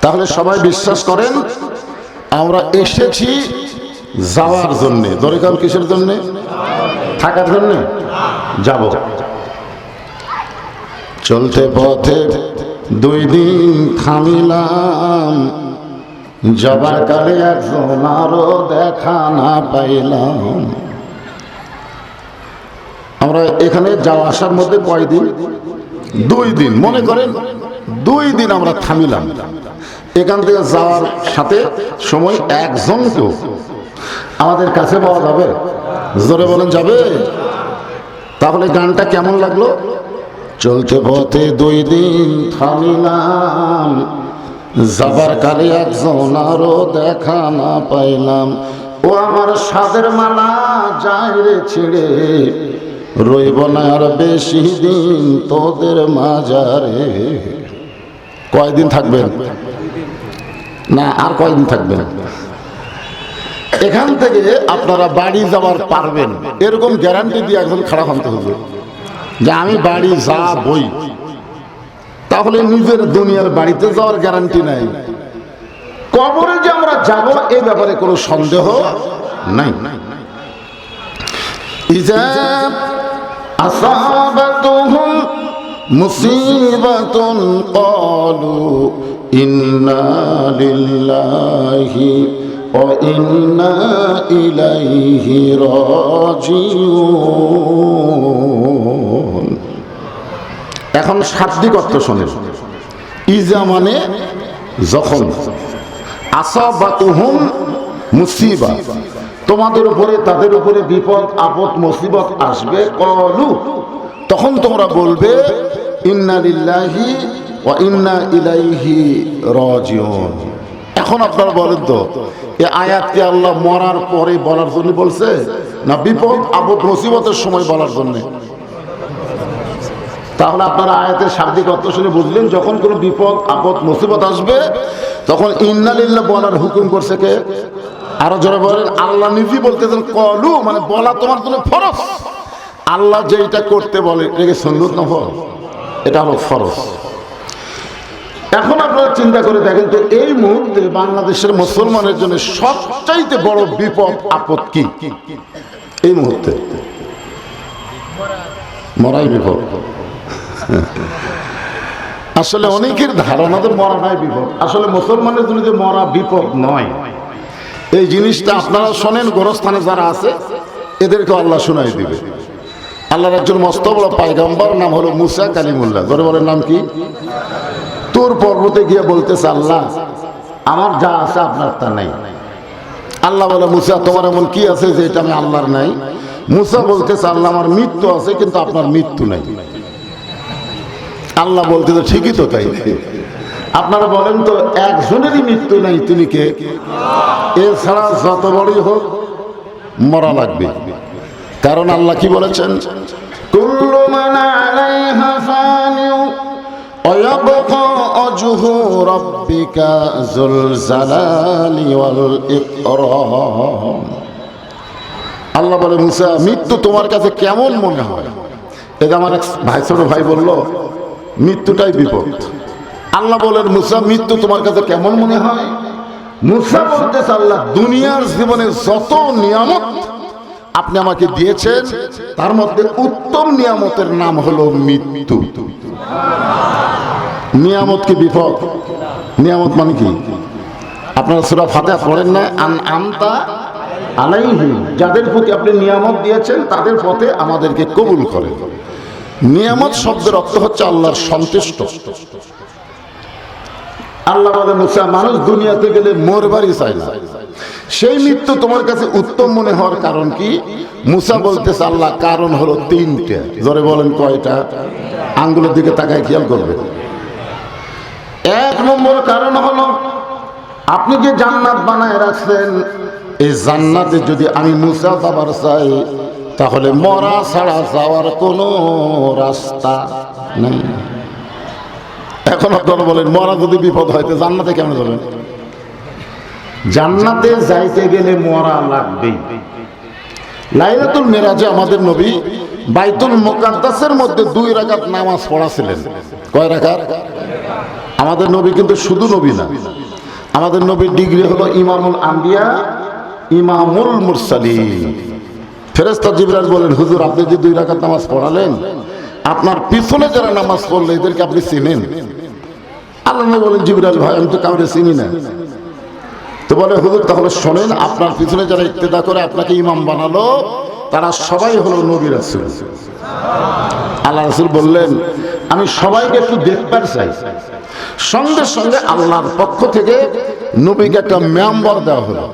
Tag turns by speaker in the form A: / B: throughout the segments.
A: তাহলে সবাই বিশ্বাস করেন আমরা এসেছি যাওয়ার জন্য। দরকার কিসের জন্য? থাকার জন্য যাব। চলতে পথে 2 দিন থামিলাম, যাবার কালে একজন আরো দেখা না পাইলাম। আমরা এখানে যাওয়া আসার মধ্যে কয়দিন? 2 দিন। মনে করেন 2 দিন আমরা থামিলাম। এখান থেকে যাওয়ার সাথে সময় একজনকেও আমাদের কাছে পাওয়া যাবে? জোরে বলেন যাবে? তাহলে গানটা কেমন লাগলো? চলতে পথে 2 দিন থামিলাম, যাবার কালে একজন আরো দেখা না পাইলাম। ও আমার সাদের মালা যায় রে ছিড়ে, রইব না আর বেশি দিন তোদের মাঝারে। কয়দিন থাকবেন? না আর কয়দিন থাকবেন? এখান থেকে আপনারা বাড়ি যাওয়ার পারবেন এরকম গ্যারান্টি দিয়ে একজন খাড়া হতে হবে যে আমি বাড়ি যাবই। তাহলে নিজের দুনিয়ার বাড়িতে যাওয়ার গ্যারান্টি নাই। কবরে যে আমরা যাব এই ব্যাপারে কোনো সন্দেহ নাই। ইজা আসাবাতুহুম মুসিবাতুন ক্বালু ইন্না লিল্লাহি ওয়া ইন্না ইলাইহি রাজিউন। এখন শাব্দিক অর্থ শোনেন। ইজা মানে যখন, আসাবাতুহুম মুসিবা তোমাদের উপরে তাদের উপরে বিপদ আপদ মুসিবত আসবে, ক্বালু তখন তোমরা বলবে ইন্না লিল্লাহি ওয়া ইন্না ইলাইহি রাজিউন। এখন আপনারা বলেন তো এই আয়াতটি আল্লাহ মরার পরে বলার জন্য বলছে না বিপদ আপদ মুসিবতের সময় বলার জন্য? তাহলে আপনারা আয়াতের শাব্দিক অর্থ শুনে বুঝলেন যখন কোনো বিপদ আপদ মুসিবত আসবে তখন ইন্না লিল্লাহ বলার হুকুম করছে কে? আরো জোরে বলেন। আল্লাহ নিজেই বলতেছেন ক্বালু, মানে বলা তোমার জন্য ফরজ। আল্লাহ যেটা করতে বলে এটাকে সুন্নাত না ফরজ? এটা হলো ফরজ। এখন আপনারা চিন্তা করে দেখেন তো এই মুহূর্তে বাংলাদেশের মুসলমানের জন্য সবচাইতে বড় বিপদ আপদ কি এই মুহূর্তে? মরাই বিপদ। আসলে অনেকের ধারণা তো মরা নাই বিপদ। আসলে মুসলমানের জন্য যে মরা বিপদ নয় এই জিনিসটা আপনারা শোনেন। গোরস্থানে যারা আছে এদেরকে আল্লাহ শোনাই দিবে। আল্লাহর একজন মস্ত বড় পয়গম্বর নাম হলো মুসা কালিমুল্লাহ। ধরে বলেন নাম কি? তোর পর্বতে গিয়ে বলতেছে আল্লাহ আমার যা আছে আপনার তা নাই। আল্লাহ বলে মুসা তোমার এমন কি আছে যে এটা আমি আল্লাহর নাই? মুসা বলতেছে আল্লাহ আমার মৃত্যু আছে কিন্তু আপনার মৃত্যু নাই। আল্লাহ বলতেছে ঠিকই তো তাই। আপনারা বলেন তো একজনেরই মৃত্যু নাই, তিনি কে? এছাড়া যত বড়ই হোক মরা লাগবে। কারণ আল্লাহ কি বলেছেন? কুল্লু মান আলাইহা ফানিউ ওয়া ইয়াবকা ওয়াজহু রাব্বিকা যুল জালালি ওয়াল ইকরাম। আল্লাহ বলে মুসা মৃত্যু তোমার কাছে কেমন মনে হয়? এটা আমার এক ভাই ছোট ভাই বলল মৃত্যুটাই বিপদ। আল্লাহ বলেন মুসা মৃত্যু তোমার কাছে কেমন মনে হয়? মুসা বলতেছে আল্লাহ দুনিয়ার জীবনে যত নিয়ামত আপনি আমাকে দিয়েছেন তার মধ্যে উত্তম নিয়ামতের নাম হলো মৃত্যু। নিয়ামত কি বিপদ? নিয়ামত মানে কি? আপনারা সূরা ফাতিহা পড়েন না? আনআমতা আলাইহিম, যাদের প্রতি আপনি নিয়ামত দিয়েছেন তাদের পথে আমাদেরকে কবুল করেন। নিয়ামত শব্দের অর্থ হচ্ছে আল্লাহর সন্তুষ্ট। আল্লাহ বলে মুসা মানুষ দুনিয়াতে গেলে মরবারই চায় না, সেই মৃত্যু তোমার কাছে উত্তম মনে হওয়ার কারণ কি? মুসা বলতেছে আল্লাহ কারণ হলো 3টে। জোরে বলেন কয়টা? আঙ্গুলের দিকে তাকায় খেয়াল করবে। 1 নম্বর কারণ হলো আপনি যে জান্নাত বানায় রাখছেন এই জান্নাতে যদি আমি মুসা যাবার চাই তাহলে মরা ছাড়া যাওয়ার কোনো রাস্তা নেই। এখন আপনারা বলেন মরা যদি বিপদ হয় তো জান্নাতে কেমন যাবেন? জান্নাতে যাইতে গেলে মরা লাগবেই। লাইলাতুল মিরাজে আমাদের নবী বাইতুল মুকাদ্দাসের মধ্যে 2 রাকাত নামাজ পড়াছিলেন। কয় রাকাত? আমাদের নবী কিন্তু শুধু নবী না, আমাদের নবীর ডিগ্রি হলো ইমামুল আম্বিয়া, ইমামুল মুরসালিন। ফেরেশতা জিবরাইল বলেন, হুজুর আপনি যে 2 রাকাত নামাজ পড়ালেন, আপনার পিছনে যারা নামাজ পড়লে এদেরকে আপনি চিনেন? আল্লাহ নবী বলেন, জিবরাইল ভাই আমি তো কাউকে চিনি না। তো বলে, হুজুর তাহলে শোনেন, আপনার পিছনে যারা ইক্তেদা করে আপনাকে ইমাম বানালো তারা সবাই হলো নবী রাসূল। আল্লাহ রাসূল বললেন, আমি সবাইকে একটু দেখবার চাই। সঙ্গে সঙ্গে আল্লাহর পক্ষ থেকে নবীকে একটা মেম্বার দেওয়া হলো।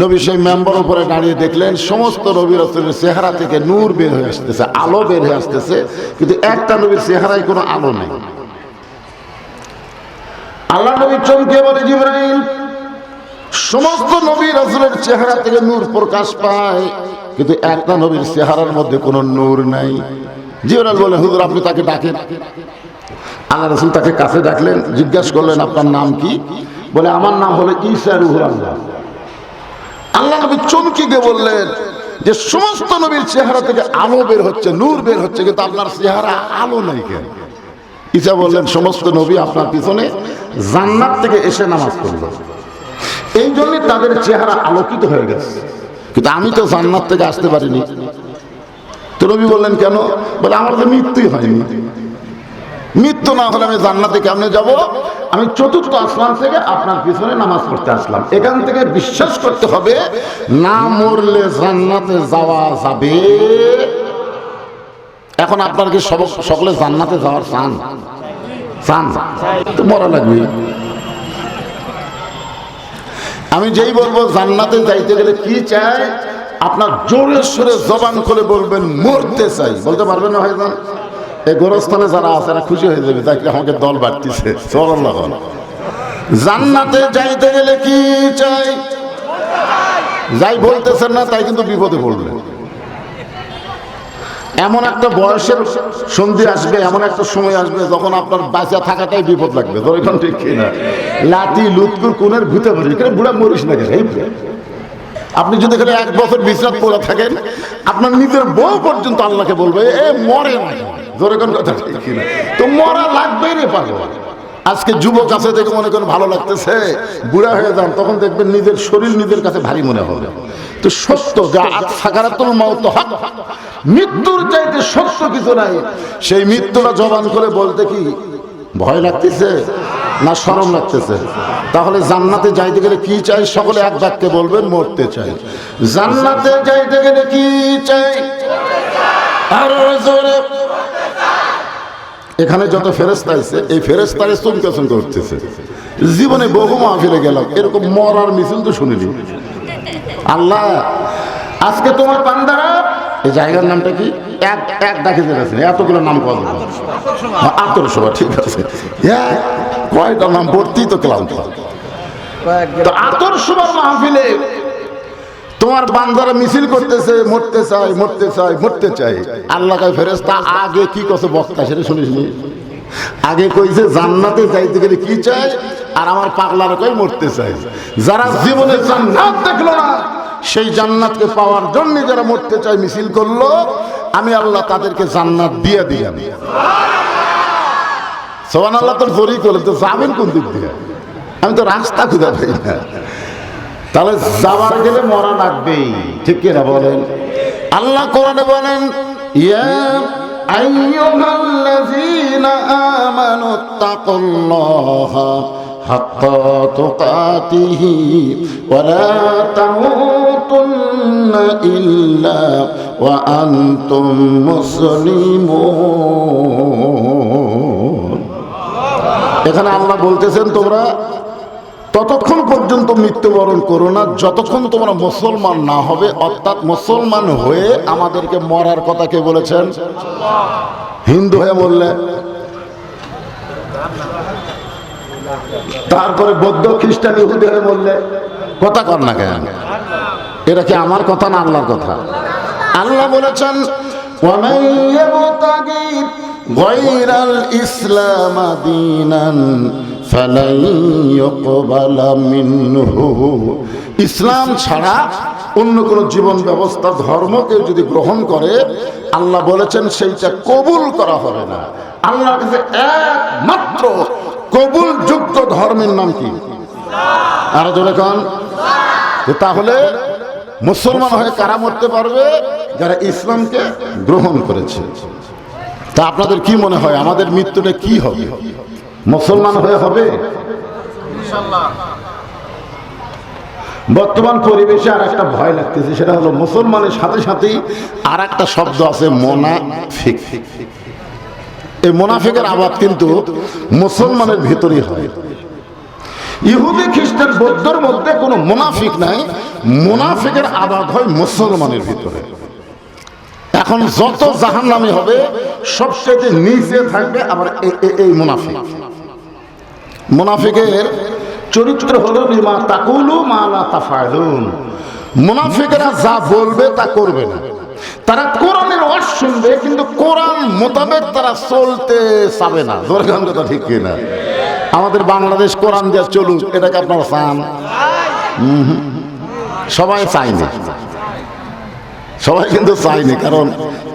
A: নবী সেই মেম্বার উপরে দাঁড়িয়ে দেখলেন সমস্ত নবী রাসূলের চেহারা থেকে নূর বের হয়ে আসতেছে, আলো বের হয়ে আসতেছে, কিন্তু একটা নবীর চেহারায় কোনো আলো নেই। আল্লাহ নবী চমকে বলে, জিবরাইল সমস্ত নবী রাসূলের চেহারা থেকে নূর প্রকাশ পায়, কিন্তু একটা নবীর চেহারার মধ্যে কোনো নূর নাই। জিবরাইল বলে, হুজুর আপনি তাকে ডাকেন। আল্লাহ রাসূল তাকে কাছে ডাকলেন, জিজ্ঞাসা করলেন আপনার নাম কি? বলে, আমার নাম হলো ঈসা রূহুল আল্লাহ। আল্লাহ নবী চমকে গিয়ে বললেন যে সমস্ত নবীর চেহারা থেকে আলো বের হচ্ছে, নূর বের হচ্ছে, কিন্তু আপনার চেহারা আলো নাই কেন? ঈসা বললেন, সমস্ত নবী আপনার পিছনে জান্নাত থেকে এসে নামাজ পড়লো, এই জন্য তাদের চেহারা আলোকিত হয়ে গেছে, কিন্তু আমি তো জান্নাত থেকে আসতে পারিনি। তো নবী বললেন, কেন? বলে, আমার তো মৃত্যুই হয়নি। মৃত্যু না হলে আমি জান্নাতে কেমনে যাব? আমি 4র্থ আসমান থেকে আপনার পিছনে নামাজ পড়তে আসলাম। এখান থেকে বিশ্বাস করতে হবে, না মরলে জান্নাতে যাওয়া যাবে। এখন আপনার কি সকলে জান্নাতে যাওয়ার চান? তো মরা লাগবে। আমি যেই বলবো জান্নাতে যাইতে গেলে কি চাই, আপনার জোরে সোরে জবান খুলে বলবেন মরতে চাই। বলতে পারবেন না ভাইজান? এই গোরস্থানে যারা আছে এরা খুশি হয়ে যাবে, তাই আমাকে দল বাড়তিছে। জান্নাতে যাইতে গেলে কি চাই? যাই বলতেছেন না, তাই কিন্তু বিপদে পড়লেন। এমন একটা বয়সের সন্ধি আসবে, এমন একটা সময় আসবে যখন আপনার বাঁচা থাকাটাই বিপদ লাগবে। ধরেন ঠিক কিনা? লাঠি লুৎকুর কোনের ভূতে ভরি বুড়া মরিস না কেন? আপনি যদি এখানে 1 বছর বিশ্রাম পড়ে থাকেন, আপনার নিজের বউ পর্যন্ত আল্লাহকে বলবে এ মরে না। ধরে কোন কথা ঠিক কিনা? তো মরা লাগবেই রে পাগল। আজকে যুবক আছে দেখে মনে করেন ভালো লাগতেছে, বুড়া হয়ে যান তখন দেখবেন নিজের শরীর নিজের কাছে ভারী মনে হবে। তো সত্য যা সাকারাতুল মাউত হক, মৃত্যুর চাইতে সত্য কিছু নাই। সেই মৃত্যুটা জবান করে বলতে কি ভয় লাগতেছে না শরম লাগতেছে? তাহলে জান্নাতে যাইতে গেলে কি চাই? সকলে এক বাক্যে বলবেন মরতে চাই। জান্নাতে যাইতে গেলে কি চাই? আরো জোরে। এখানে যত ফেরেশতা আছে, এই ফেরেশতারে চমকাচম করতেছে। জীবনে বহু মাহফিলে গেলাম, এরকম মরার মিছিল তো শুনিনি। আল্লাহ আজকে তোমার বান্দারা, এই জায়গার নামটা কি? এক ডাকে যেতেছে, এতগুলো নাম কত? আতরসভা। ঠিক আছে, কয়টা নাম পড়তেই তো ক্লান্ত। তো আতরসভার মাহফিলে তোমার বান্দারা মিছিল করতেছে, মরতে চাই মরতে চাই মরতে চাই। আল্লাহ কয় ফেরেশতা আগে কি কছে বক্তা সেটা শুনিসনি? আগে কইছে জান্নাতে যাইতে গেলে কি চাই, আর আমার পাগলারা কয় মরতে চাই। যারা জীবনে জান্নাত দেখলো না, সেই জান্নাতকে পাওয়ার জন্য যারা মরতে চায় মিছিল করলো, আমি আল্লাহ তাদেরকে জান্নাত দিয়ে দিলাম। সুবহানাল্লাহ। তোর জোরেই করলেন, তো যাবেন কোন দিক দিয়ে? আমি তো রাস্তা খুঁজে পাই না। তাহলে যাবার গেলে মরা লাগবেই, ঠিক কিনা বলেন? আল্লাহ কোরআনে বলেন, ইয়া আইয়ুহাল্লাযীনা আমানুত্তাকুল্লাহা হাক্কা তুকাতিহি ওয়া লা তামুতুন্না ইল্লা ওয়া আনতুম মুসলিমুন। এখানে আল্লাহ বলতেছেন তোমরা ততক্ষণ পর্যন্ত মৃত্যুবরণ করো না যতক্ষণ তোমরা মুসলমান না হবে। অর্থাৎ মুসলমান হয়ে আমাদেরকে মরার কথা কে বলেছেন? হিন্দু হয়ে মরলে, তারপরে বৌদ্ধ খ্রিস্টান ইহুদি হয়ে মরলে কথা কর না কেন? এটা কি আমার কথা না আল্লাহর কথা? আল্লাহ বলেছেন ওয়ামান ইয়াবতাগি গায়রাল ইসলাম দীনান ফালাই ইউকবালা মিনহু। ইসলাম ছাড়া অন্য কোন জীবন ব্যবস্থা ধর্মকে যদি গ্রহণ করে, আল্লাহ বলেছেন সেইটা কবুল করা হবে না। আল্লাহর কাছে একমাত্র কবুলযোগ্য ধর্মের নাম কি? আর জোরে কোন? তাহলে মুসলমান হয়ে কারা মরতে পারবে? যারা ইসলামকে গ্রহণ করেছে। তা আপনাদের কি মনে হয় আমাদের মৃত্যুটা কি হবে? মুসলমান হয়ে হবে? বর্তমান পরিবেশে আর একটা ভয় লাগতেছে, সেটা হলো মুসলমানের সাথে সাথেই আর একটা শব্দ আছে, মুনাফিক। এই মুনাফিকের আবাদ কিন্তু মুসলমানের ভিতরেই হয়। ইহুদি খ্রিস্টান বৌদ্ধর মধ্যে কোনো মুনাফিক নাই, মুনাফিকের আবাদ হয় মুসলমানের ভিতরে। এখন যত জাহান্নামী হবে সবচেয়ে নিচে থাকবে আবার এই মুনাফিক। মুনাফিকের চরিত্র হলো লিমা তাকুলু মা লা তাফআলুন। মুনাফিকরা যা বলবে তা করবে না। তারা কোরআনের ওয়াজ শুনবে কিন্তু কোরআন মোতাবেক তারা চলতে চাবে না। দরকার কথা ঠিক কিনা? আমাদের বাংলাদেশ কোরআন দিয়ে চলুক, এটাকে আপনারা চান? সবাই চায়নি, সবাই কিন্তু চায়নি। কারণ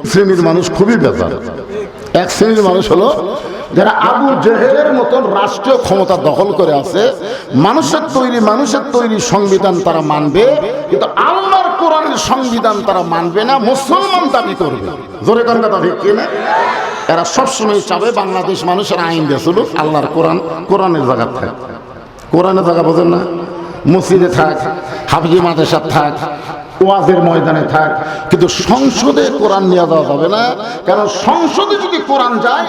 A: শ্রেণীর মানুষ খুবই বেজার। এক শ্রেণীর মানুষ হলো যারা আবু জেহেলের মতন রাষ্ট্রীয় ক্ষমতা দখল করে আছে। মানুষের তৈরি সংবিধান তারা মানবে, কিন্তু আল্লাহর কোরআনের সংবিধান তারা মানবে না, মুসলমান দাবি করবে। জোরে কোন কথা ঠিক কিনা? এরা সবসময় চাবে বাংলাদেশ মানুষের আইন দিয়ে চলুক, আল্লাহর কোরআনের জায়গা থাক। কোরআনের জায়গা বোঝেন না? মসজিদে থাক, হাফিজি মাদ্রাসা থাক, ওয়াজের ময়দানে থাক, কিন্তু সংসদে কোরআন নিয়ে যাওয়া যাবে না। কারণ সংসদে যদি কোরআন যায়,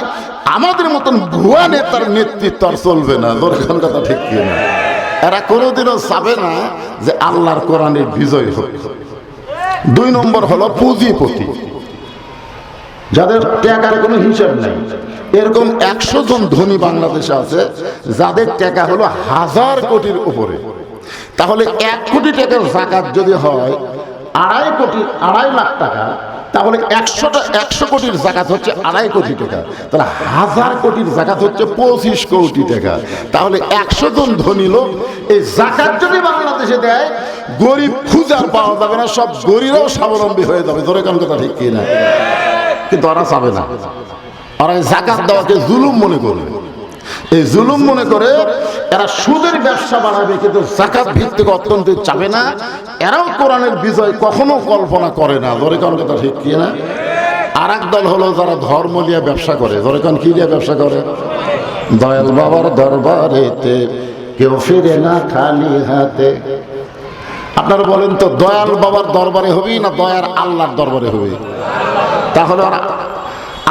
A: আমাদের মতন ভুয়া নেতার নেতৃত্ব আর চলবে না। দরকার কথা ঠিক কিনা? এরা কোনোদিনও চাবে না যে আল্লাহর কোরআনের বিজয় হোক। 2 নম্বর হলো পুঁজিপতি, যাদের টাকার কোনো হিসাব নেই। এরকম 100 জন ধনী বাংলাদেশে আছে যাদের টাকা হলো 1000 কোটির উপরে। তাহলে 1 কোটি টাকার যাকাত যদি হয় 2.5 লাখ টাকা, তাহলে 100 কোটির যাকাত হচ্ছে 2.5 কোটি টাকা। তাহলে 1000 কোটির যাকাত হচ্ছে 25 কোটি টাকা। তাহলে 100 জন ধনী লোক এই যাকাত যদি বাংলাদেশে দেয়, গরিব খুঁজার পাওয়া যাবে না, সব গরিবরাও স্বাবলম্বী হয়ে যাবে। ধরে কোন কথা ঠিক কিনা? কিন্তু ওরা চাবে না, ওরা যাকাত দেওয়াকে জুলুম মনে করবে। এই জুলুম মনে করে এরা সুদের ব্যবসা বাড়াবে, কিন্তু যাকাত ভিত্তিক অর্থনীতি চাবে না। এরাও কোরআনের বিজয় কখনো কল্পনা করে না। ধরে কোন কথা ঠিক কিনা? আর এক দল হলো যারা ধর্ম নিয়ে ব্যবসা করে। ধরে কোন কি নিয়ে ব্যবসা করে? দয়াল বাবার দরবারেতে কেউ ফিরে না খালি হাতে। আপনারা বলেন তো, দয়াল বাবার দরবারে হবি না দয়ার আল্লাহর দরবারে হবি? তাহলে ওরা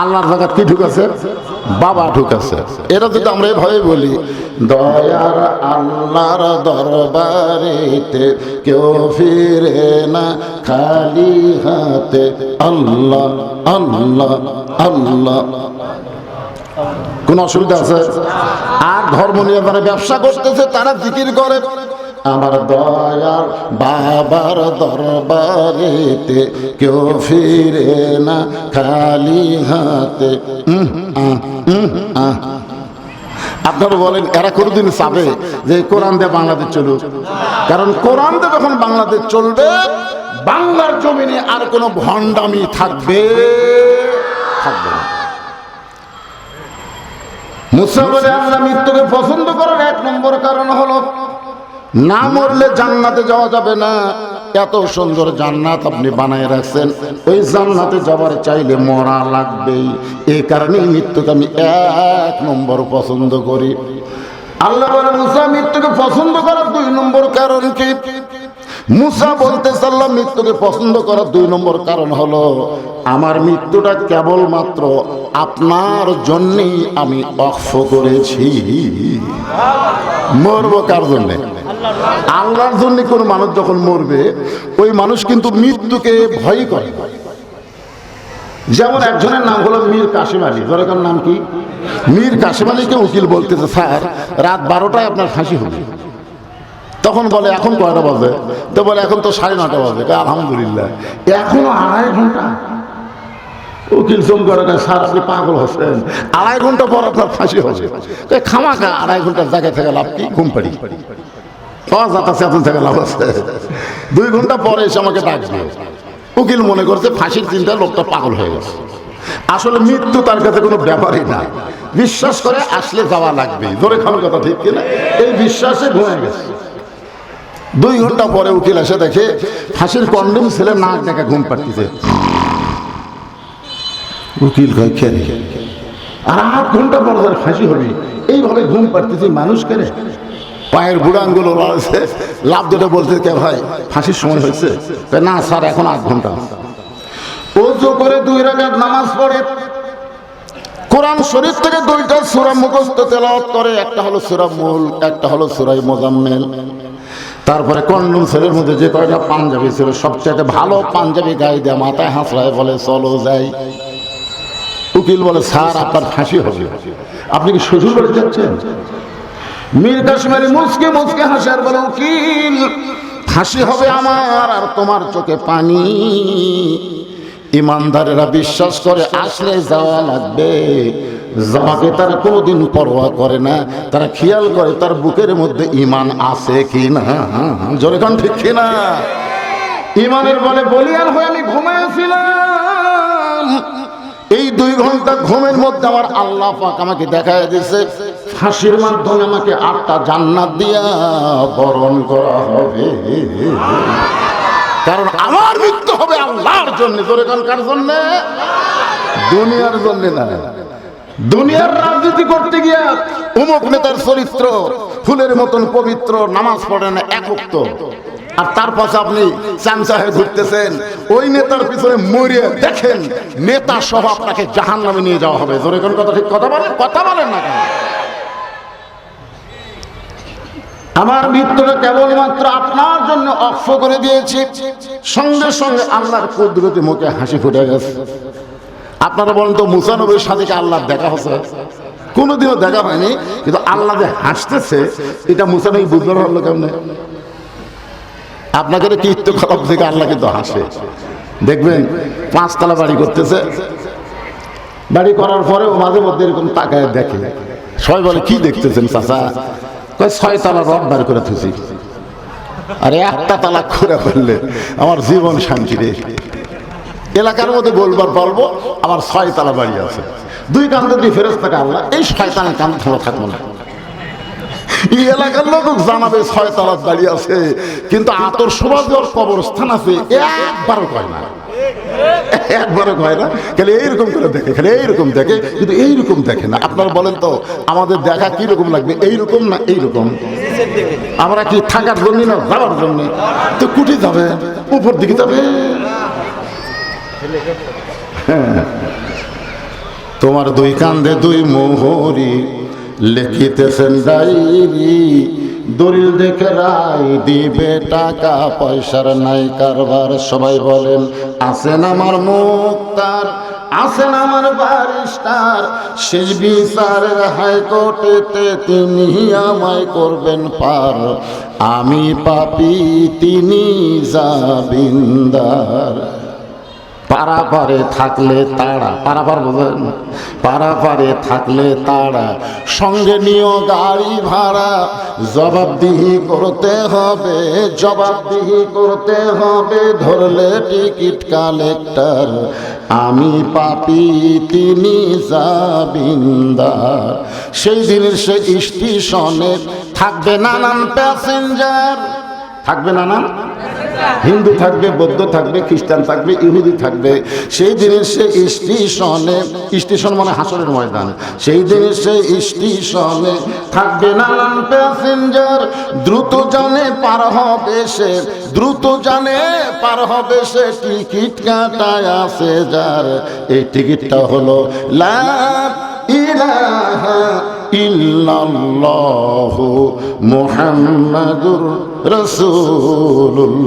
A: আল্লাহর জায়গায় কি ঢুকাছে? বাবা ঢুকাছে। এটা যদি আমরা এভাবে বলি, দয়ার আল্লাহর দরবারেতে কেউ ফিরে না খালি হাতে, আল্লাহ আল্লাহ আল্লাহ। কোন অসুবিধা আছে? আর ধর্ম নিয়ে যারা ব্যবসা করতেছে তারা জিকির করে, আমার দয়ার বাবার দরবারেতে কেউ ফিরে না খালি হাতে। আপনারা বলেন এরা কোনদিন চাবে যে কোরআন দিয়ে বাংলাদেশ চলুক? কারণ কোরআন দিয়ে যখন বাংলাদেশ চলবে, বাংলার জমিনে আর কোনো ভণ্ডামি থাকবে না। মুসা বলে আল্লাহ মৃত্যুকে পছন্দ করার 1 নম্বর কারণ হলো না মরলে জান্নাতে যাওয়া যাবে না। এত সুন্দর জান্নাত আপনি বানায় রাখছেন, ওই জান্নাতে যাবার চাইলে মরা লাগবেই। এই কারণেই মৃত্যুকে আমি 1 নম্বর পছন্দ করি। আল্লাহ বলে মুসা মৃত্যুকে পছন্দ করার 2 নম্বর কারণ কি? মুসা বলতে চাল্লাম মৃত্যুকে পছন্দ করার 2 নম্বর কারণ হলো আমার মৃত্যুটা কেবলমাত্র আপনার জন্যই আমি ওয়াকফ করেছি। মরবো কার জন্যে? আল্লাহর জন্য। কোন মানুষ যখন মরবে, ওই মানুষ কিন্তু মৃত্যুকে ভয় করে। যেমন একজনের নাম হলো মীর কাসিম আলী। ধরেন নাম কি? মীর কাসিম আলীকে উকিল বলতেছে, স্যার রাত 12টায় আপনার ফাঁসি হবে। তখন বলে এখন কয়টা বাজে? তো বলে এখন তো 9:30 বাজে। আলহামদুলিল্লাহ, এখনো 2.5 ঘন্টা। উকিল চোখ করে, স্যার আপনি পাগল হচ্ছেন, 2.5 ঘন্টা পর আপনার ফাঁসি হবে। খামাখা 2.5 ঘন্টার জায়গায় থেকে লাভ কি? ঘুম পাড়ি থেকে লাভ আছে। 2 ঘন্টা পরে এসে আমাকে ডাক দিয়ে উকিল মনে করছে ফাঁসির চিন্তা লোকটা পাগল হয়ে গেছে। আসলে মৃত্যু তার কাছে কোনো ব্যাপারই না, বিশ্বাস করে আসলে যাওয়া লাগবে। ধরে খাওয়ার কথা ঠিক কিনা? এই বিশ্বাসে ঘুমিয়ে গেছে। 2 ঘন্টা পরে উকিল এসে দেখে ফাঁসির কন্ডম ছেলে নাক ডেকে ঘুম পাড়তেছে। উকিল কয় খেয়ে আর 8 ঘন্টা পর তার ফাঁসি হবে, এইভাবে ঘুম পাড়তেছে মানুষ কেন? পায়ের বুড়াঙ্গুলো লাভ দুটো বলতে কে ভাই ফাঁসির সময় হয়েছে? না স্যার, এখন 8 ঘন্টা। ওযু করে 2 রাকাত নামাজ পড়ে, কোরআন শরীফ থেকে 2টা সূরা মুখস্থ তেলাওয়াত করে, একটা হলো সূরা মুল, একটা হলো সূরা মুজাম্মিল। তারপরে কন্ডম ছেলের মধ্যে যে কয়টা পাঞ্জাবি ছিল সবচেয়ে ভালো পাঞ্জাবি গায়ে দেয়া মাথায় হাসড়ায় বলে চলো যাই। উকিল বলে স্যার আপনার ফাঁসি হবে, আপনি কি শ্বশুর বাড়ি যাচ্ছেন? মীর কাশমারি মুচকে মুচকে হাসার বলে উকিল ফাঁসি হবে আমার আর তোমার চোখে পানি। ইমানদারেরা বিশ্বাস করে আসলে যাওয়া লাগবে, যাওয়াকে তারা কোনোদিন পরোয়া করে না, তারা খেয়াল করে তার বুকের মধ্যে ইমান আছে কি না। জোরে কোন ঠিক কিনা? ইমানের বলে বলিয়ান হয়ে আমি ঘুমাইছিলাম, এই 2 ঘন্টা ঘুমের মধ্যে আমার আল্লাহ পাক আমাকে দেখায় দিয়েছে ফাঁসির মাধ্যমে আমাকে 8টা জান্নাত দিয়া বরণ করা হবে, কারণ আমার মৃত্যু হবে আল্লাহর জন্য। জোরে কোন কার জন্য? দুনিয়ার জন্য না। দুনিয়ার রাজনীতি করতে গিয়া অমুক নেতার চরিত্র ফুলের মতন পবিত্র, নামাজ পড়ে না এক ওয়াক্ত, আর তার পাশে আপনি চামচা হয়ে ঘুরতেছেন, ওই নেতার পিছনে মরিয়ে দেখেন নেতা সহ আপনাকে জাহান্নামে নিয়ে যাওয়া হবে। জোরে কোন কথা ঠিক কথা বলেন না কেন? আমার মৃত্যুটা কেবলমাত্র আপনার জন্য অক্ষ করে দিয়েছি। সঙ্গে সঙ্গে আল্লাহর কুদরতে মুখে হাসি ফুটে গেছে। আপনারা বলেন তো মুসা নবীর সাথে কি আল্লাহর দেখা হয়েছে? কোনোদিনও দেখা হয়নি, কিন্তু আল্লাহ যে হাসতেছে এটা মুসা নবী বুঝতে পারলো কেমনে? আপনাকে কীর্তি খরব থেকে আল্লাহ কিন্তু হাসে। দেখবেন 5 তলা বাড়ি করতেছে, বাড়ি করার পরেও মাঝে মধ্যে এরকম তাকায় দেখে, সবাই বলে কি দেখতেছেন চাচা? 6 তলা রড বার করে থুছি, আরে 1টা তালা খুঁড়ে ফেললে আমার জীবন শান্তি রে। এলাকার মধ্যে বলবার বলবো আমার 6 তলা বাড়ি আছে, 2 কান্দে 2 ফেরেশতা আল্লাহ, এই শয়তানের কান ধরে থাকবো না। এই এলাকার লোক জানাবে 6 তলা বাড়ি আছে, কিন্তু আতর সমাজ কবরস্থান আছে একবারও কয় না, একবারও কয় না। খালি এইরকম করে দেখে, খালি এইরকম দেখে, কিন্তু এইরকম দেখে না। আপনারা বলেন তো আমাদের দেখা কিরকম লাগবে? এইরকম না এইরকম? আমরা কি থাকার জন্য না যাওয়ার জন্য? তো কুটি যাবে, উপর দিকে যাবে। তোমার 2 কান্দে 2 মোহরি লিখিতেছেন ডায়েরি, দলিল দেখে রায় দিবে, টাকা পয়সার নাই কারবার। সবাই বলেন আছেন আমার মুক্তার, আছেন আমার ব্যারিস্টার, শেষ বিচারের হাইকোর্টেতে তিনি আমায় করবেন পার। আমি পাপী তিনি জামিনদার। পারাপারে থাকলে তারা, পারাপার বোঝেন? পারাপারে থাকলে তারা, সঙ্গে নিও গাড়ি ভাড়া, জবাবদিহি করতে হবে, জবাবদিহি করতে হবে, ধরলে টিকিট কালেক্টর। আমি পাপী তিনি জামিনদার। সেই দিনের সে স্টেশনে থাকবে নানান প্যাসেঞ্জার, থাকবে নানান, হিন্দু থাকবে, বৌদ্ধ থাকবে, খ্রিস্টান থাকবে, ইহুদি থাকবে। সেই দিনের সে স্টেশনে, স্টেশন মানে হাসরের ময়দান, সেই দিনের সে স্টেশনে থাকবে নানান প্যাসেঞ্জার। দ্রুত জানে পার হবে সে, দ্রুত জানে পার হবে সে, টিকিট কাটায় আছে যার। এই টিকিটটা হলো লা ইলাহা ইল্লাল্লাহু মুহাম্মাদুর রাসূলুল্লাহ।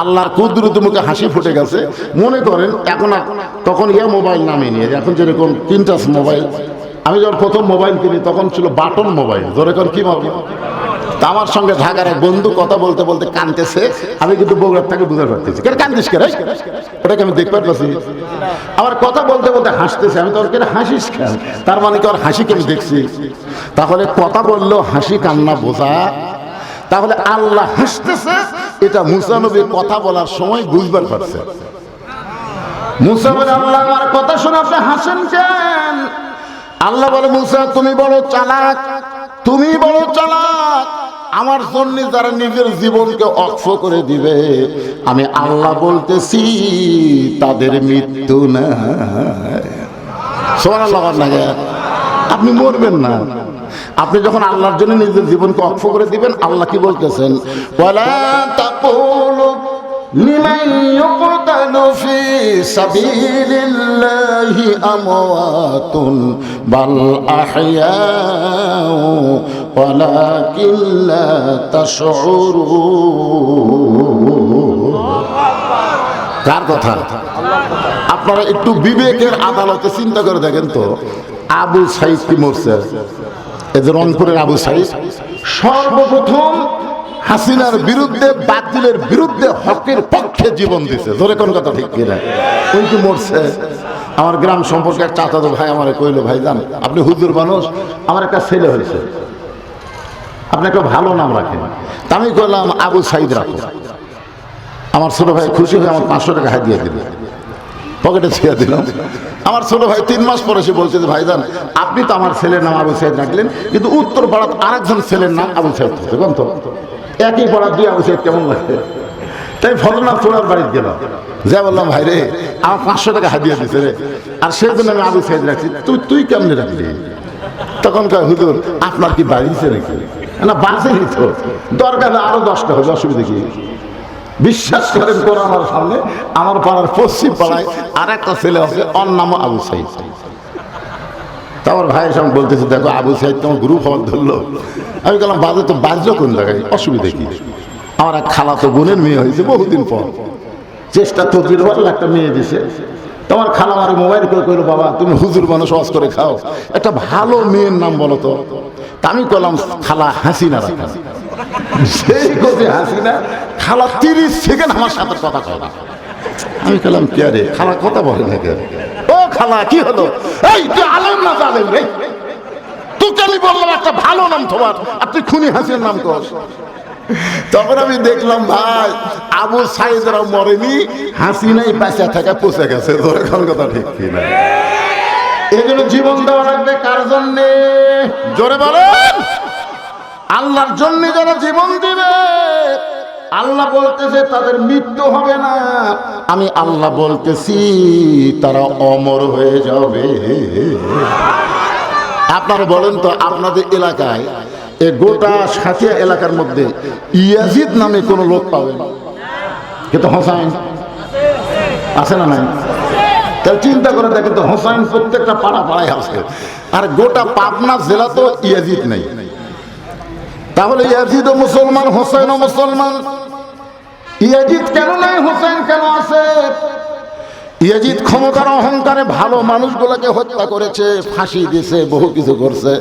A: আল্লাহর কুদরত মুখে হাসি ফুটে গেছে। মনে করেন এখন, তখন মোবাইল নামে নিয়ে, এখন যেরকম 3 টাচ মোবাইল। আমি যখন প্রথম মোবাইল কিনি তখন ছিল বাটন মোবাইল। ধরে কোন কি মোবাইল? তা আমার সঙ্গে ঢাকার এক বন্ধু কথা বলতে বলতে কাঁদতেছে, আমি কিন্তু বগুড়ার থেকে বুঝতে পারতেছি কেন কান্দিস কেন, ওটাকে আমি দেখতে পারতেছি। আমার কথা বলতে বলতে হাসতেছে, আমি তোর কেন হাসিস কেন? তার মানে কি ওর হাসিকে আমি দেখছি? তাহলে কথা বললেও হাসি কান্না বোঝা। তাহলে আল্লাহ হাসতেছে, এটা মুসা নবী কথা বলার সময় বুঝবার পারছে। মুসা বলে আল্লাহ আমার কথা শুনে আপনি হাসেন কেন? আল্লাহ বলে মুসা তুমি বড় চালাক, তুমি বড় চালাক। আমার জন্য যারা নিজের জীবনকে অক্ষ করে দিবে আমি আল্লাহ বলতেছি তাদের মৃত্যু না। সুবহানাল্লাহ না, আপনি মরবেন না। আপনি যখন আল্লাহর জন্য নিজের জীবনকে অক্ষ করে দিবেন, আল্লাহ কি বলতেছেন? ওয়ালা তাকুলু লিমান ইউকতালু ফি সাবিলিল্লাহি আমওয়াতুন বাল আহইয়াউ ওয়ালাকিন লা তাশউরুন। কার কথা? আপনারা একটু বিবেকের আদালতে চিন্তা করে দেখেন তো, আবু সাইদ কি মরছে? এই যে রংপুরের আবু সাইদ সর্বপ্রথম হাসিনার বিরুদ্ধে, বাতিলের বিরুদ্ধে হকের পক্ষে জীবন দিছে। ধরে কোন কথা ঠিক কিনা? ওই কি মরছে? আমার গ্রাম সম্পর্কে এক চাচাতো ভাই আমার কইলো, ভাই জান আপনি হুজুর মানুষ, আমার একটা ছেলে হয়েছে, আপনি একটা ভালো নাম রাখেন। তা আমি কইলাম আবু সাইদ রাখো। আমার ছোট ভাই খুশি হয়ে আমার 500 টাকা হাদিয়া দিল, পকেটে ছেড়ে দিলাম। আমার ছোট ভাই 3 মাস পরে এসে বলছে যে ভাইজান আপনি তো আমার ছেলের নাম আবু সাইদ রাখলেন, কিন্তু উত্তর পাড়ার আরেকজন ছেলের নাম আবু সাইদ হচ্ছে, কোন তো একই পাড়ার 2 আবু সাইদ কেমন লাগে? তাই ফজলনাথ চোড়ার বাড়িতে গেলাম, যা বললাম ভাই রে আমার 500 টাকা হাদিয়া দিছে রে, আর সেই জন্য আমি আবু সাইদ রাখছি, তুই কেমনে রাখলি? তখন কয় হুজুর আপনার কি বাড়িছে নাকি? না বাঁচেনি তো, দরকার আরো 10টা হবে, অসুবিধা কি? বিশ্বাস করেন কোন আমার সামনে আমার পাড়ার পশ্চিম পাড়ায় আর একটা ছেলে আছে, ওর নাম আবু সাইদ। তা আমার ভাইয়ের সঙ্গে বলতেছে দেখো আবু সাইদ তোমার গ্রুপ হওয়ার ধরলো। আমি বললাম বাজে তো বাজলো কোন জায়গায়, অসুবিধা কি? আমার এক খালাতো বোনের মেয়ে হয়েছে বহুদিন পর, চেষ্টা তদবির হওয়ার একটা মেয়ে দিছে। তোমার খালা আমার মোবাইল করে কইলো বাবা তুমি হুজুর মানুষ ওয়াজ করে খাও, একটা ভালো মেয়ের নাম বলো তো। তা আমি বললাম খালা হাসিনা রাখা। সেই কথা হাসিনা। খালা 30 সেকেন্ড আমার সাথে কথা কয় না। আমি বললাম কে রে? খালা কথা বলে না কে? ও খালা কি হলো? এই তুই আলেম না জালেম রে? তোকে আমি বললাম একটা ভালো নাম তোমার, আর তুই খুনি হাসিনার নাম কর। তখন আমি দেখলাম ভাই আবু সাইদরা মরেনি, হাসিনাই পাশে থাকা পচে গেছে। ধরে কোন কথা ঠিক কিনা? এই জন্য জীবন দেওয়া লাগবে কার জন্যে? জোরে বলেন। আল্লাহর জন্য যারা জীবন দিবে আল্লাহ বলতেছে তাদের মৃত্যু হবে না, আমি আল্লাহ বলতেছি তারা অমর হয়ে যাবে। আপনারা বলেন তো আপনাদের এলাকায় এই গোটা সাথিয়া এলাকার মধ্যে ইয়াজিদ নামে কোন লোক পাবেন? কিন্তু হোসাইন আছে না নাই? তাহলে চিন্তা করে দেখেন তো, হোসাইন প্রত্যেকটা পাড়া পাড়ায় আছে, আর গোটা পাবনা জেলা তো ইয়াজিদ নাই। তাহলে ইয়াজিদও মুসলমান, হোসেনও মুসলমান। ইয়াজিদ কেন নাই, হোসেন কেন আছে? ইয়াজিদ ক্ষমতার অহংকারে ভালো মানুষগুলোকে হত্যা করেছে, ফাঁসি দিয়েছে, বহু কিছু করছে,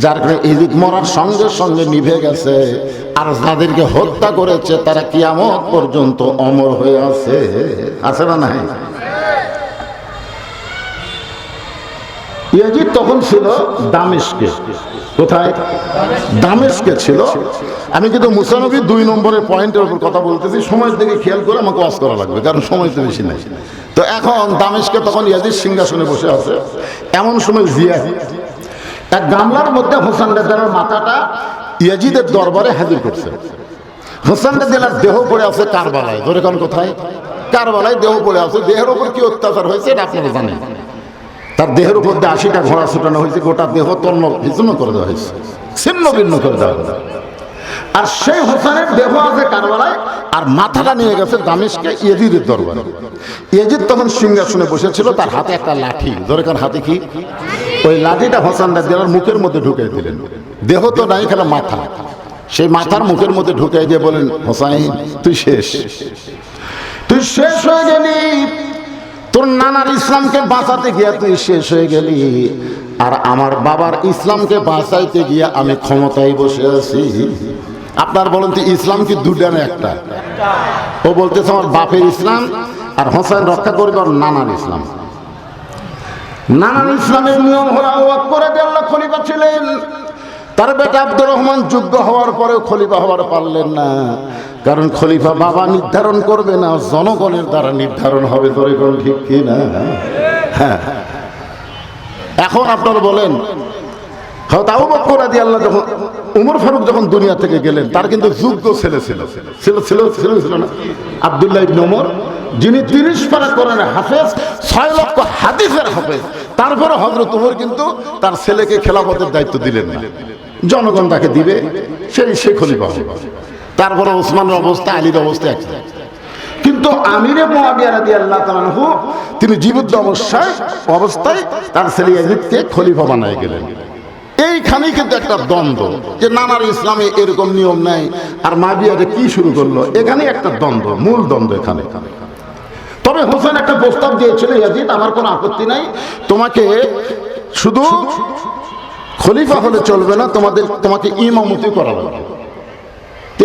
A: যার কারণে ইয়াজিদ মরার সঙ্গে সঙ্গে নিভে গেছে। আর যাদেরকে হত্যা করেছে তারা কিয়ামত পর্যন্ত অমর হয়ে আছে। আছে না নাই? ইয়াজিদ তখন ছিল দামেস্কে। কোথায়? দামেস্কে ছিল। আমি কিন্তু মুসা নবীর 2 নম্বরের পয়েন্টের উপর কথা বলতেছি, সময়ের দিকে খেয়াল করে আমাকে ওয়াজ করা লাগবে, কারণ সময় তো বেশি নাই। তো এখন দামেস্কে তখন ইয়াজিদ সিংহাসনে বসে আছে। এমন সময় জিয়াদ এক গামলার মধ্যে হোসেন রাদিয়াল্লাহর মাথাটা ইয়াজিদের দরবারে হাজির করছে। হোসেন রাদিয়াল্লাহর দেহ পড়ে আছে কারবালায়। ধরে কোন কোথায়? কারবালায় দেহ পড়ে আছে। দেহের উপর কি অত্যাচার হয়েছে এটা আপনারা জানেন। তার দেহের উপর দিয়ে 80টা ঘোড়া ছুটানো হয়েছে, গোটা দেহ তন্ন বিচ্ছিন্ন করে দেওয়া হয়েছে, ছিন্ন ভিন্ন করে দেওয়া হয়েছে। আর সেই হোসেনের দেহ আছে কারবালায়, আর মাথাটা নিয়ে গেছে দামেস্কে ইয়াজিদের দরবারে। ইয়াজিদ তখন সিংহাসনে বসেছিল, তার হাতে একটা লাঠি। ধরে কার হাতে কি? ওই লাঠিটা হোসেন রাদিয়াল্লাহর মুখের মধ্যে ঢুকিয়ে দিলেন। দেহ তো নাই, এখানে মাথা। সেই মাথার মুখের মধ্যে ঢুকিয়ে দিয়ে বলেন হোসাইন তুই শেষ, তুই শেষ হয়ে গেলি। তোর নানার ইসলামকে বাঁচাতে গিয়া তুই শেষ হয়ে গেলি, আর আমার বাবার ইসলামকে বাঁচাইতে গিয়া আমি ক্ষমতায় বসে আছি। আপনার বলেন তো ইসলাম কি দুটা না একটা? ও বলতেছে আমার বাপের ইসলাম, আর হোসেন রক্ষা করবে ওর নানার ইসলাম। নানার ইসলামের নিয়ম হলো আবু বকর রাদিয়াল্লাহু খলিফা ছিলেন, তার বেটা আব্দুর রহমান যোগ্য হওয়ার পরেও খলিফা হওয়ার পারলেন না, কারণ খলিফা বাবা নির্ধারণ করবে না, জনগণের দ্বারা নির্ধারণ হবে। তোরে কোন ঠিক কি না? হ্যাঁ। এখন আপনারা বলেন, হযরত আবু বকর রাদিয়াল্লাহু যখন ওমর ফারুক যখন দুনিয়া থেকে গেলেন, তার কিন্তু যোগ্য ছেলে ছিল না, আব্দুল্লাহ ইবনে ওমর, যিনি 30 পারা কোরআনের হাফেজ, 6 লক্ষ হাদিসের হাফেজ। তারপরে হযরত ওমর কিন্তু তার ছেলেকে খেলাফতের দায়িত্ব দিলেন না, জনগণ তাকে দিবে, সে খলিফা হবে। তারপরে ওসমানের অবস্থা, আলীর অবস্থা একই। কিন্তু আমিরে মুআবিয়া রাদিয়াল্লাহু তাআলা আনহু তিনি জীবিত অবস্থায় তার ছেলে ইয়াজিদকে খলিফা বানায় গেলেন। এইখানেই কিন্তু একটা দ্বন্দ্ব, যে নানার ইসলামে এরকম নিয়ম নাই, আর মুআবিয়া কি শুরু করলো, এখানে একটা দ্বন্দ্ব, মূল দ্বন্দ্ব এখানে। তবে হোসেন একটা প্রস্তাব দিয়েছিল, ইয়াজিদ আমার কোনো আপত্তি নাই, তোমাকে শুধু খলিফা হলে চলবে না, তোমাকে ইমামতি করা লাগবে।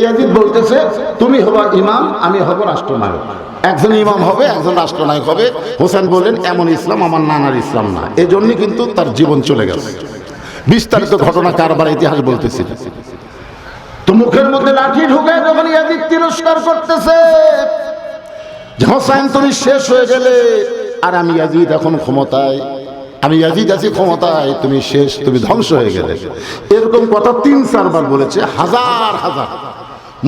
A: ইয়াজিদ বলতেছে, তুমি হবা ইমাম, আমি হব রাষ্ট্রনায়ক। একজন ইমাম হবে, একজন রাষ্ট্রনায়ক হবে। হোসেন বললেন, এমন ইসলাম আমার নানার ইসলাম না। এই জন্য কিন্তু তার জীবন চলে গেছে। বিস্তারিত ঘটনা কারবার ইতিহাস বলতেছিল। তো মুখের মধ্যে লাঠি ঢুকে যখন ইয়াজিদ তিরস্কার করতেছে, হোসেন তুমি শেষ হয়ে গেলে, আর আমি ইয়াজিদ এখন ক্ষমতায়, আমি ইয়াজিদ আছি ক্ষমতায়, তুমি শেষ, তুমি ধ্বংস হয়ে গেলে। এরকম কথা 3-4 বার বলেছে। হাজার হাজার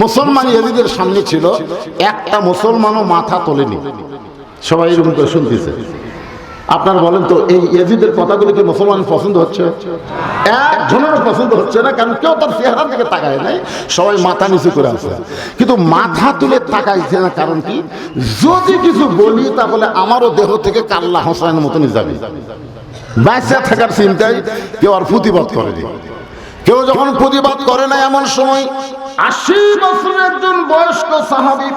A: মুসলমান ইয়াজিদের সামনে ছিল, একটা মুসলমানও মাথা তোলেনি, সবাই এরকম করে শুনতেছে। আপনারা বলেন তো, এই ইয়াজিদের কথাগুলো কি মুসলমান পছন্দ হচ্ছে? একজনেরও পছন্দ হচ্ছে না, কারণ কেউ তার চেহারার দিকে তাকায় নাই, সবাই মাথা নিচু করে আছে। কিন্তু মাথা তুলে তাকাইছে না, কারণ কি, যদি কিছু বলি তাহলে আমারও দেহ থেকে কাল্লা হোসেনের মতনই যাবে। বাঁচা থাকার চিন্তায় কেউ আর প্রতিবাদ করেনি। কেউ যখন প্রতিবাদ করে না, এমন সময় 80 বছরের একজন বয়স্ক সাহাবী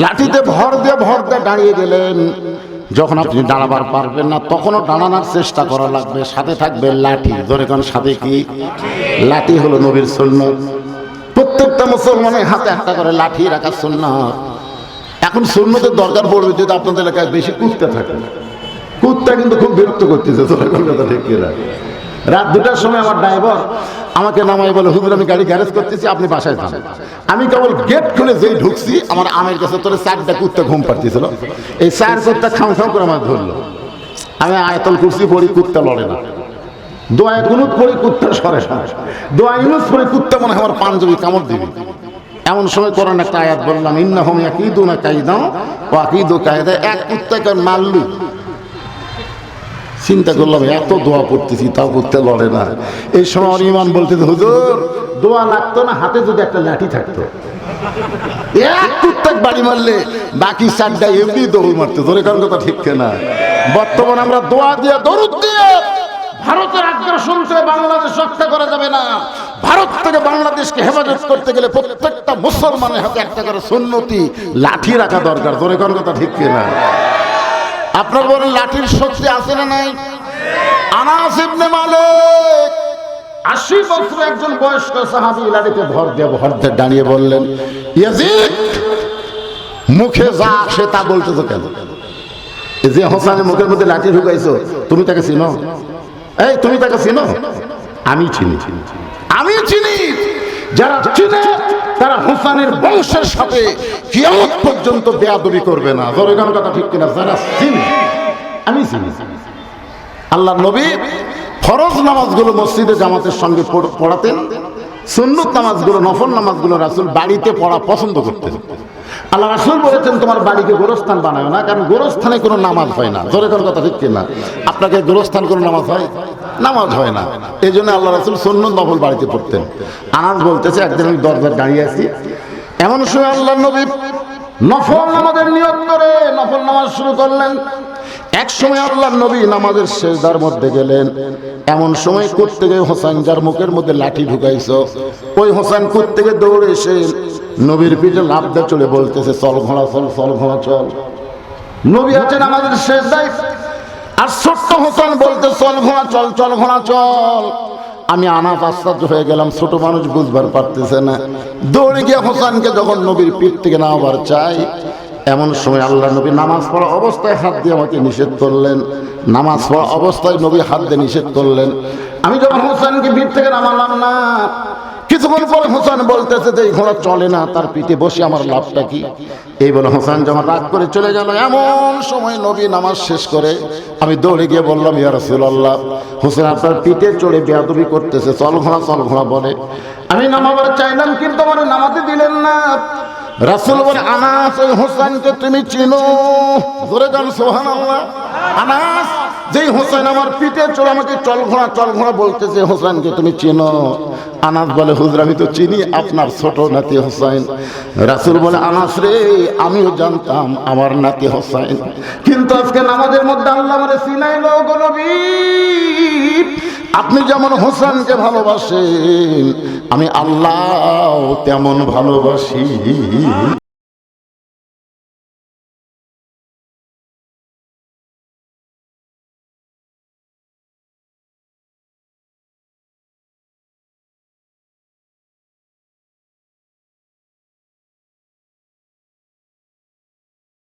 A: লাঠিতে ভর দিয়ে দাঁড়িয়ে গেলেন। যখন আপনি দাঁড়াবার পারবেন না, তখনও দাঁড়ানোর চেষ্টা করা লাগবে, সাথে থাকবে লাঠি। ধরে কোন সাথে কি? লাঠি হলো নবীর সুন্নাত। প্রত্যেকটা মুসলমানের হাতে একটা করে লাঠি রাখা সুন্নাত। এখন সুন্নতের দরকার পড়বে যদি আপনাদের এলাকায় বেশি কুত্তা থাকে। কুত্তা কিন্তু খুব বিরক্ত করতেছে, কথা ঠিক কিনা? রাত 2টার সময় আমার ড্রাইভার আমাকে নামাই বলে, হুজুর আমি গাড়ি গ্যারেজ করতেছি, আপনি বাসায় যান। আমি কেবল গেট খুলে যেই ঢুকছি, আমার আমের কাছে তোরে 4টা কুত্তা ঘুম পাড়তেছিল। এই 4 কুত্তা খাম করে আমার ধরলো। আমি আয়াতুল কুরসি পড়ি, কুত্তা লড়ে না। দোয়া কুনুত পড়ি, কুত্তা সরে না। দোয়া ইউনুস পড়ি, কুত্তা মনে হয় আমার পাঞ্জাবি কামড় দিবি। এমন সময় কোরআন একটা আয়াত বললাম, ইন্নাহুম ইয়াকিদুনা কাইদা ওয়া আকিদু কায়দা। এক কুত্তাকে মারলু, চিন্তা করলাম এত দোয়া করতেছি তাও করতে লড়ে না। এই সময় আমার ইমান বলতেছে, হুজুর দোয়া লাগতো না, হাতে যদি একটা লাঠি থাকতো। এক কুত্তাক বাড়ি মারলে বাকি 4টা এমনি দৌড় মারতে। ধরে কারণ কথা ঠিক না? বর্তমানে আমরা দোয়া দিয়ে, দরুদ দিয়ে ভারতের আগ্রাসন থেকে বাংলাদেশ রক্ষা করা যাবে না। ভারত থেকে বাংলাদেশকে হেফাজত করতে গেলে প্রত্যেকটা মুসলমানের হাতে একটা করে সুন্নতি লাঠি রাখা দরকার। ধরে কারণ কথা ঠিক না? আপনার বলেন লাঠির শক্তি আছে না নাই? আনাস ইবনে মালিক 80 বছর একজন বয়স্ক সাহাবী লাঠিতে ভর দিয়ে দাঁড়িয়ে বললেন, ইয়াজিদ মুখে যা আসে তা বলতেছো কেন? এই যে হোসেনের মুখের মধ্যে লাঠি ঢুকাইছো, তুমি তাকে চিনো? এই তুমি তাকে চিনো? আমি চিনি। যারা চিনে তারা হোসেনের বংশের সাথে কিয়ামত পর্যন্ত বেয়াদবি করবে না। জোরে গান কথা ঠিক কিনা? যারা চিনি, আমি চিনি। আল্লাহর নবী ফরজ নামাজগুলো মসজিদে জামাতের সঙ্গে পড়াতেন, সুন্নত নামাজগুলো, নফল নামাজগুলো রাসূল বাড়িতে পড়া পছন্দ করতেন। আল্লাহ রাসূল বলেছেন, তোমার বাড়িকে গোরস্থান বানায় না, কারণ গোরস্থানে কোনো নামাজ হয় না। জোরে গান কথা ঠিক কিনা? আপনাকে গোরস্থান কোনো নামাজ হয়? নামাজ হয় না। এই জন্য আল্লাহ রাসূল সুন্নত নফল বাড়িতে পড়তেন। আনাস বলতেছে, একদিন আমি দরজায় দাঁড়িয়ে আছি, এমন সময় আল্লাহর নবী নফল নামাজের নিয়ত করে নফল নামাজ শুরু করলেন। এক সময় আল্লাহর নবী নামাজের সিজদার মধ্যে গেলেন। এমন সময় কোত্থেকে হোসেন, যার মুখের মধ্যে লাঠি ঢুকাইছো, ওই হোসেন কোত্থেকে দৌড়ে এসে নবীর পিঠে লাফ দিয়ে চলে বলতেছে, চল ঘোড়া চল, চল ঘোড়া চল। নবী আছেন আমাদের সিজদায়, আর ছোট্ট হোসেন বলতে, চল ঘোড়া চল, চল ঘোড়া চল। আমি আনাস আশ্চর্য হয়ে গেলাম, ছোট মানুষ বুঝবার পারতেছে না। দৌড়ে গিয়ে হোসেনকে যখন নবীর পিঠ থেকে নামাবার চাই, এমন সময় আল্লাহ নবী নামাজ পড়া অবস্থায় হাত দিয়ে আমাকে নিষেধ করলেন। নামাজ পড়া অবস্থায় নবী হাত দিয়ে নিষেধ করলেন। আমি যখন হোসেনকে ভিড় থেকে নামালাম না, কিছুক্ষণ পরে হোসেন বলতেছে যে এই ঘোড়া চলে না, তার পিঠে বসে আমার লাভটা কি? এই বলে হোসেন যখন রাগ করে চলে গেল, এমন সময় নবী নামাজ শেষ করে আমি দৌড়ে গিয়ে বললাম, ইয়া রাসূলুল্লাহ, হোসেন আপনার পিঠে চড়ে বেয়াদবি করতেছে, চল ঘোড়া বলে। আমি নামাবার চাইলাম কিন্তু আমার নামাতে দিলেন না। রাসূল বলে, আনাস, ওই হোসেনকে তুমি চিনো? জোরে গান সুবহানাল্লাহ। আনাস, যেই হোসেন আমার পিঠে চড়ে আমাকে চল ঘোড়া বলতেছে, হোসেনকে তুমি চিনো? আনাস বলে, হুজুর আমি তো চিনি আপনার ছোট নাতি হোসেন। রাসূল বলে, আনাস রে, আমিও জানতাম আমার নাতি হোসেন, কিন্তু আজকে নামাজের মধ্যে আল্লাহ আমারে চিনাইলো গো নবী। আপনি যেমন হোসেনকে ভালোবাসেন, আমি আল্লাহ তেমন ভালোবাসি।